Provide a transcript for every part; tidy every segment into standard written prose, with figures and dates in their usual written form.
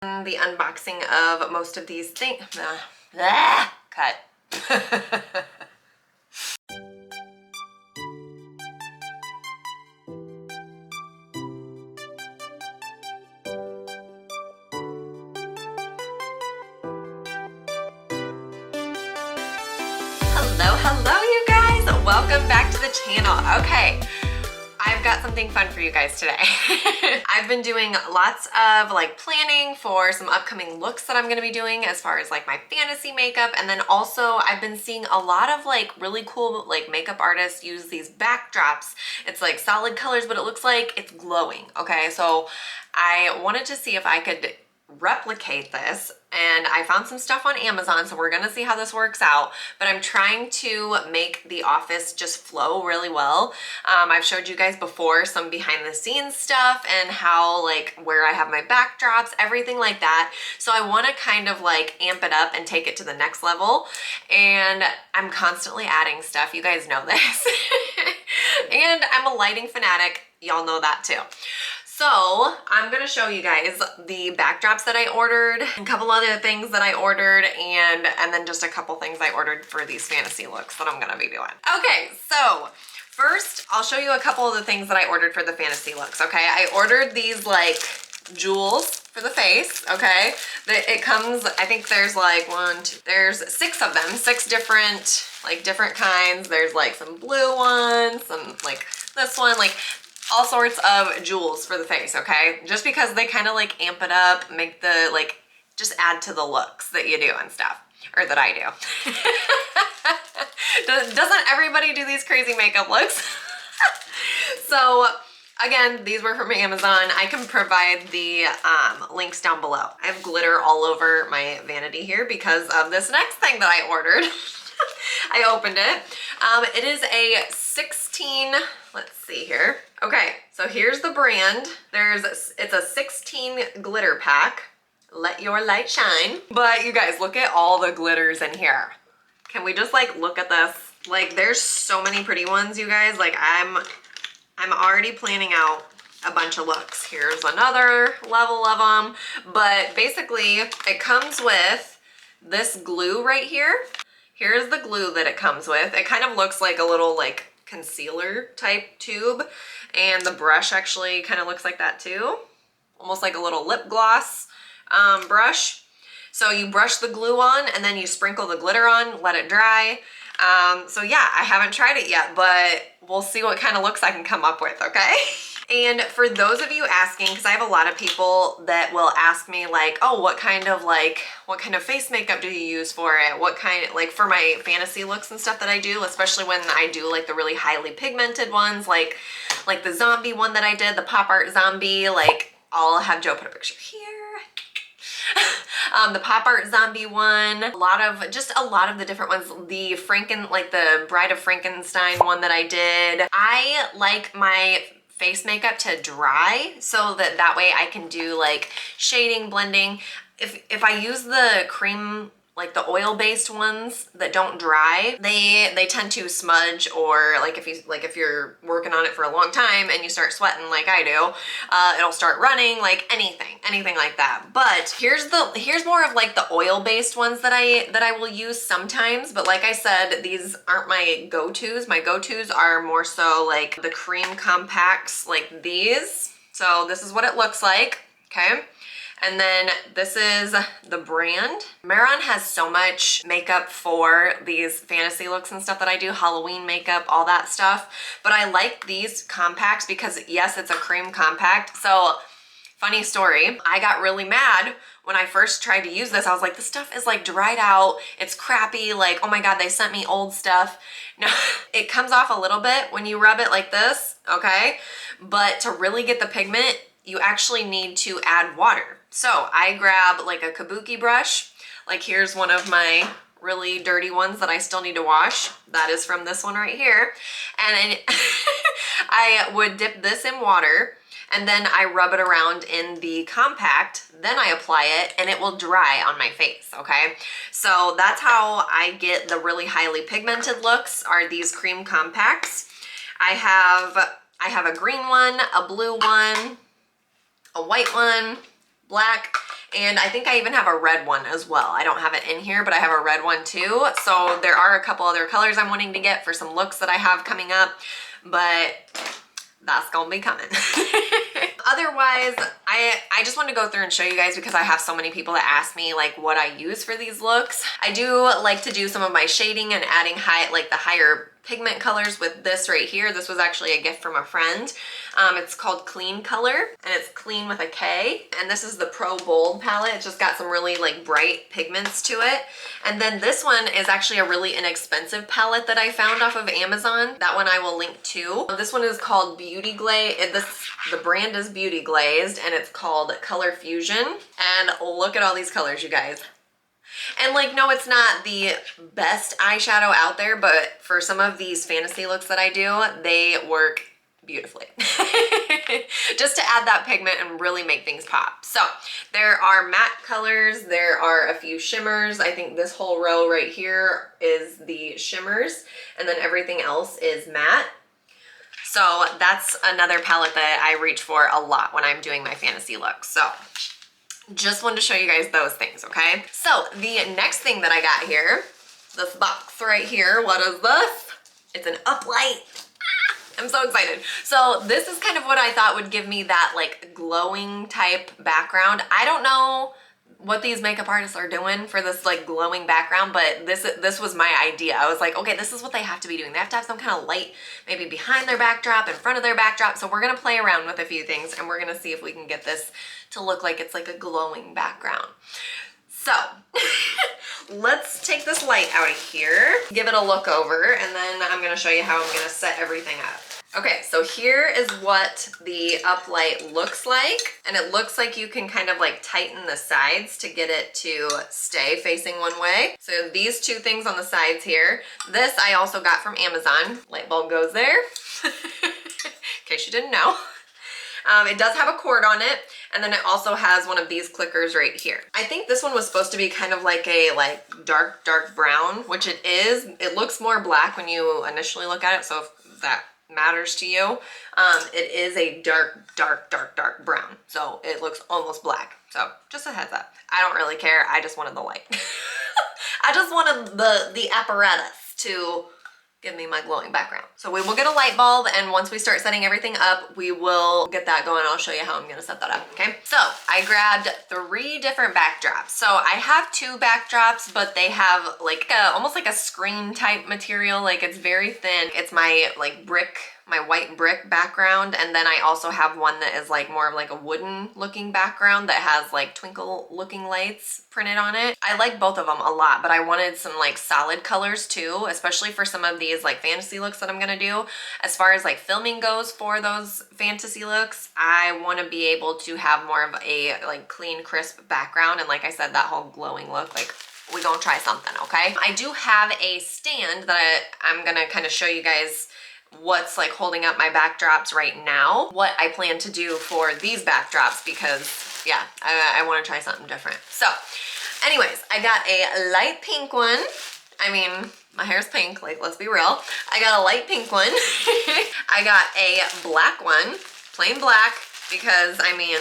The unboxing of most of these things. Cut. Hello you guys, welcome back to the channel. Okay, I've got something fun for you guys today. I've been doing lots of like planning for some upcoming looks that I'm going to be doing as far as like my fantasy makeup, and then also I've been seeing a lot of like really cool like makeup artists use these backdrops. It's like solid colors, but it looks like it's glowing. Okay, so I wanted to see if I could replicate this, and I found some stuff on Amazon, so we're gonna see how this works out. But I'm trying to make the office just flow really well. I've showed you guys before some behind the scenes stuff and how like where I have my backdrops, everything like that. So I want to kind of like amp it up and take it to the next level, and I'm constantly adding stuff. You guys know this. And I'm a lighting fanatic, y'all know that too. So I'm gonna show you guys the backdrops that I ordered, a couple other things that I ordered, and then just a couple things I ordered for these fantasy looks that I'm gonna be doing. Okay, so first I'll show you a couple of the things that I ordered for the fantasy looks, okay? I ordered these like jewels for the face, okay? It comes, I think there's like there's 6 of them, 6 different kinds. There's like some blue ones, some like this one, like all sorts of jewels for the face, okay? Just because they kind of like amp it up, make the like, just add to the looks that you do and stuff, or that I do. Doesn't everybody do these crazy makeup looks? So again, these were from Amazon. I can provide the links down below. I have glitter all over my vanity here because of this next thing that I ordered. I opened it. It is a 16, let's see here. Okay, so here's the brand. It's a 16 glitter pack. Let your light shine. But you guys, look at all the glitters in here. Can we just like look at this? Like there's so many pretty ones, you guys. Like I'm already planning out a bunch of looks. Here's another level of them. But basically it comes with this glue right here. Here's the glue that it comes with. It kind of looks like a little like concealer type tube, and the brush actually kind of looks like that too. Almost like a little lip gloss brush. So you brush the glue on and then you sprinkle the glitter on, let it dry. So yeah, I haven't tried it yet, but we'll see what kind of looks I can come up with, okay? And for those of you asking, because I have a lot of people that will ask me like, oh, what kind of face makeup do you use for it? What kind, like for my fantasy looks and stuff that I do, especially when I do like the really highly pigmented ones, like the zombie one that I did, the pop art zombie, like I'll have Joe put a picture here. The pop art zombie one, a lot of the different ones, the the Bride of Frankenstein one that I did. I like my face makeup to dry so that way I can do like shading, blending. If I use the cream, like the oil-based ones that don't dry, they tend to smudge, or like if you're working on it for a long time and you start sweating like I do, it'll start running, like anything like that. But here's more of like the oil-based ones that I will use sometimes. But like I said, these aren't my go-tos. My go-tos are more so like the cream compacts like these. So this is what it looks like, okay? And then this is the brand. Maron has so much makeup for these fantasy looks and stuff that I do, Halloween makeup, all that stuff. But I like these compacts because yes, it's a cream compact. So funny story, I got really mad when I first tried to use this. I was like, this stuff is like dried out, it's crappy, like, oh my God, they sent me old stuff. No, it comes off a little bit when you rub it like this, okay? But to really get the pigment, you actually need to add water. So I grab like a kabuki brush. Like here's one of my really dirty ones that I still need to wash. That is from this one right here. And I would dip this in water, and then I rub it around in the compact, then I apply it, and it will dry on my face, okay? So that's how I get the really highly pigmented looks, are these cream compacts. I have a green one, a blue one, a white one, black, And I think I even have a red one as well. I don't have it in here, but I have a red one too. So there are a couple other colors I'm wanting to get for some looks that I have coming up, but that's gonna be coming. Otherwise, I just want to go through and show you guys because I have so many people that ask me like what I use for these looks. I do like to do some of my shading and adding the higher pigment colors with this right here. This was actually a gift from a friend. It's called Clean Color, and it's clean with a K. And this is the Pro Bold palette. It's just got some really like bright pigments to it. And then this one is actually a really inexpensive palette that I found off of Amazon. That one I will link to. This one is called Beauty Glaze. The brand is Beauty Glazed, and it's called Color Fusion. And look at all these colors, you guys. And like, no, it's not the best eyeshadow out there, but for some of these fantasy looks that I do, they work beautifully. Just to add that pigment and really make things pop. So there are matte colors, there are a few shimmers. I think this whole row right here is the shimmers, and then everything else is matte. So that's another palette that I reach for a lot when I'm doing my fantasy looks. So just wanted to show you guys those things, okay? So the next thing that I got here, this box right here, what is this? It's an Uplight. I'm so excited. So this is kind of what I thought would give me that like glowing type background. I don't know what these makeup artists are doing for this like glowing background, but this was my idea. I was like, okay, this is what they have to be doing. They have to have some kind of light maybe behind their backdrop, in front of their backdrop. So we're gonna play around with a few things and we're gonna see if we can get this to look like it's like a glowing background. So let's take this light out of here, give it a look over, and then I'm gonna show you how I'm gonna set everything up. Okay, so here is what the Uplight looks like. And it looks like you can kind of like tighten the sides to get it to stay facing one way. So these two things on the sides here. This I also got from Amazon. Light bulb goes there, in case you didn't know. It does have a cord on it, and then it also has one of these clickers right here. I think this one was supposed to be kind of like a dark brown, which it is. It looks more black when you initially look at it, so if that matters to you, it is a dark brown, so it looks almost black. So just a heads up. I don't really care. I just wanted the light. I just wanted the apparatus to give me my glowing background. So we will get a light bulb, and once we start setting everything up, we will get that going. I'll show you how I'm gonna set that up, okay? So I grabbed 3 different backdrops. So I have 2 backdrops, but they have like almost like a screen type material. Like it's very thin. It's my my white brick background, and then I also have one that is like more of like a wooden looking background that has like twinkle looking lights printed on it. I like both of them a lot, but I wanted some like solid colors too, especially for some of these like fantasy looks that I'm gonna do. As far as like filming goes for those fantasy looks, I want to be able to have more of a like clean, crisp background, and like I said, that whole glowing look, like we're gonna try something, okay? I do have a stand that I'm gonna kind of show you guys what's like holding up my backdrops right now, what I plan to do for these backdrops, because yeah, I want to try something different. So anyways, I got a light pink one. I mean, my hair's pink, like let's be real. I got a light pink one. I got a black one, plain black, because I mean,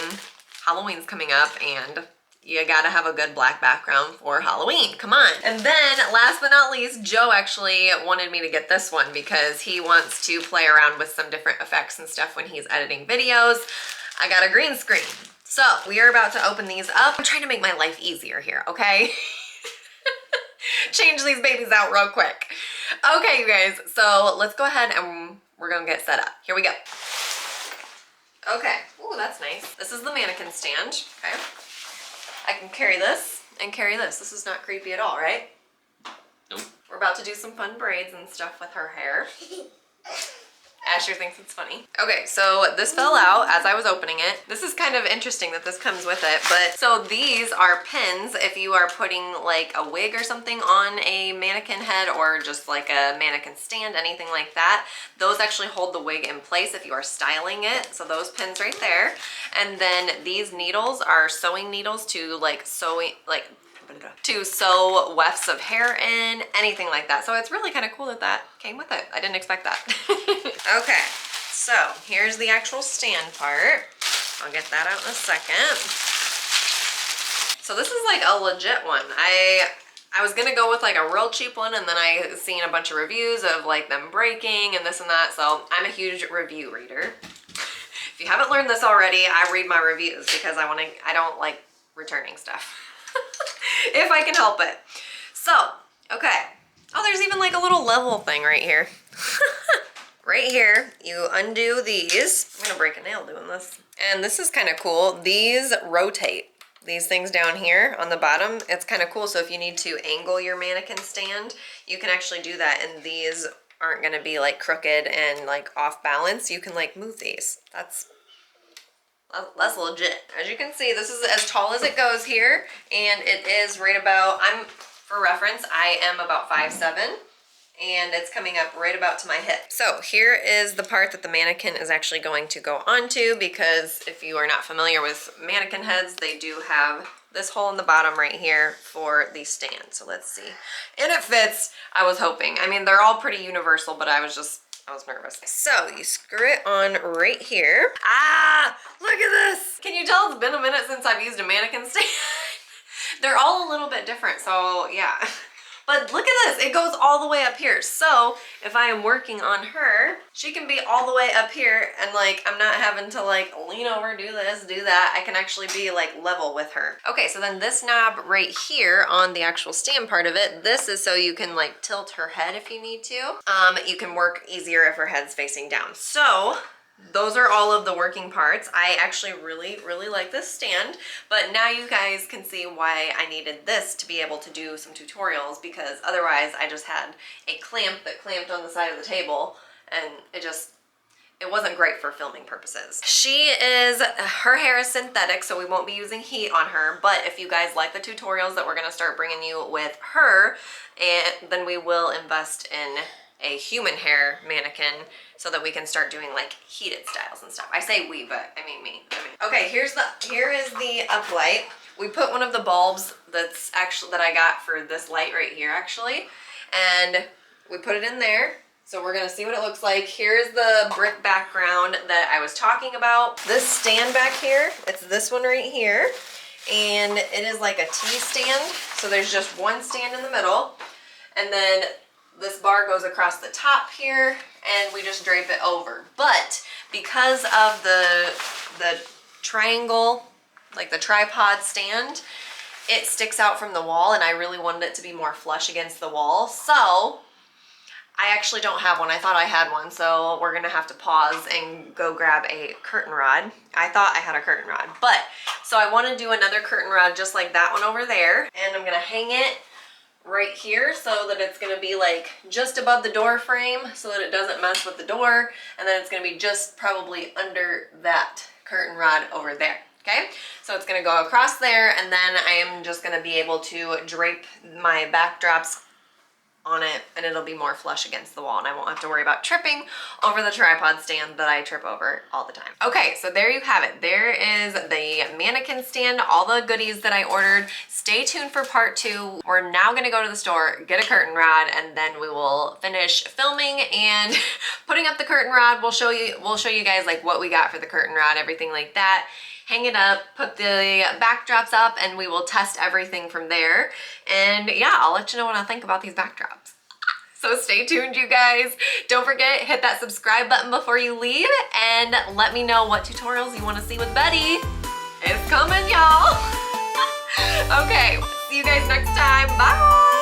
Halloween's coming up and you gotta have a good black background for Halloween, come on. And then last but not least, Joe actually wanted me to get this one because he wants to play around with some different effects and stuff when he's editing videos. I got a green screen. So we are about to open these up. I'm trying to make my life easier here, okay? Change these babies out real quick. Okay, you guys, so let's go ahead and we're gonna get set up. Here we go. Okay, ooh, that's nice. This is the mannequin stand, okay? I can carry this and carry this. This is not creepy at all, right? Nope. We're about to do some fun braids and stuff with her hair. Asher thinks it's funny. Okay, so this fell out as I was opening it. This is kind of interesting that this comes with it, but so these are pins if you are putting like a wig or something on a mannequin head or just like a mannequin stand, anything like that. Those actually hold the wig in place if you are styling it. So those pins right there. And then these needles are sewing needles to like to sew wefts of hair in, anything like that. So it's really kind of cool that that came with it. I didn't expect that. Okay, so here's the actual stand part. I'll get that out in a second. So this is like a legit one. I was gonna go with like a real cheap one, and then I seen a bunch of reviews of like them breaking and this and that, so I'm a huge review reader. If you haven't learned this already, I read my reviews because I don't like returning stuff. If I can help it. So, okay. Oh, there's even like a little level thing right here. Right here, you undo these. I'm gonna break a nail doing this. And this is kind of cool. These rotate. These things down here on the bottom, it's kind of cool. So if you need to angle your mannequin stand, you can actually do that, and these aren't gonna be like crooked and like off balance. You can like move these. That's legit. As you can see, this is as tall as it goes here, and it is right about, for reference, I am about 5'7", and it's coming up right about to my hip. So here is the part that the mannequin is actually going to go onto, because if you are not familiar with mannequin heads, they do have this hole in the bottom right here for the stand. So let's see. And it fits, I was hoping. I mean, they're all pretty universal, but I was nervous. So you screw it on right here. Ah, look at this. Can you tell it's been a minute since I've used a mannequin stand? They're all a little bit different, so yeah. But look at this, it goes all the way up here. So if I am working on her, she can be all the way up here, and like I'm not having to like lean over, do this, do that. I can actually be like level with her. Okay, so then this knob right here on the actual stand part of it, this is so you can like tilt her head if you need to. You can work easier if her head's facing down. So those are all of the working parts. I actually really like this stand, but now you guys can see why I needed this to be able to do some tutorials, because otherwise I just had a clamp that clamped on the side of the table, and it wasn't great for filming purposes. Her hair is synthetic, so we won't be using heat on her, but if you guys like the tutorials that we're gonna start bringing you with her, and then we will invest in a human hair mannequin so that we can start doing like heated styles and stuff. I say we, but I mean me. Okay, here is the Uplight. We put one of the bulbs that I got for this light right here actually, and we put it in there. So we're gonna see what it looks like. Here's the brick background that I was talking about. This stand back here, it's this one right here, and it is like a T-stand. So there's just one stand in the middle, and then this bar goes across the top here, and we just drape it over. But because of the triangle, like the tripod stand, it sticks out from the wall, and I really wanted it to be more flush against the wall. So I actually don't have one. I thought I had one, so we're gonna have to pause and go grab a curtain rod. I thought I had a curtain rod, but so I want to do another curtain rod just like that one over there, and I'm gonna hang it right here so that it's going to be like just above the door frame so that it doesn't mess with the door, and then it's going to be just probably under that curtain rod over there. Okay, so it's going to go across there, and then I am just going to be able to drape my backdrops on it, and it'll be more flush against the wall, and I won't have to worry about tripping over the tripod stand that I trip over all the time. Okay, so there you have it. There is the mannequin stand, all the goodies that I ordered. Stay tuned for part 2. We're now gonna go to the store, get a curtain rod, and then we will finish filming and putting up the curtain rod. We'll show you guys like what we got for the curtain rod, everything like that. Hang it up, put the backdrops up, and we will test everything from there. And yeah, I'll let you know what I think about these backdrops. So stay tuned, you guys. Don't forget, hit that subscribe button before you leave, and let me know what tutorials you want to see with Betty. It's coming, y'all. Okay, see you guys next time. Bye.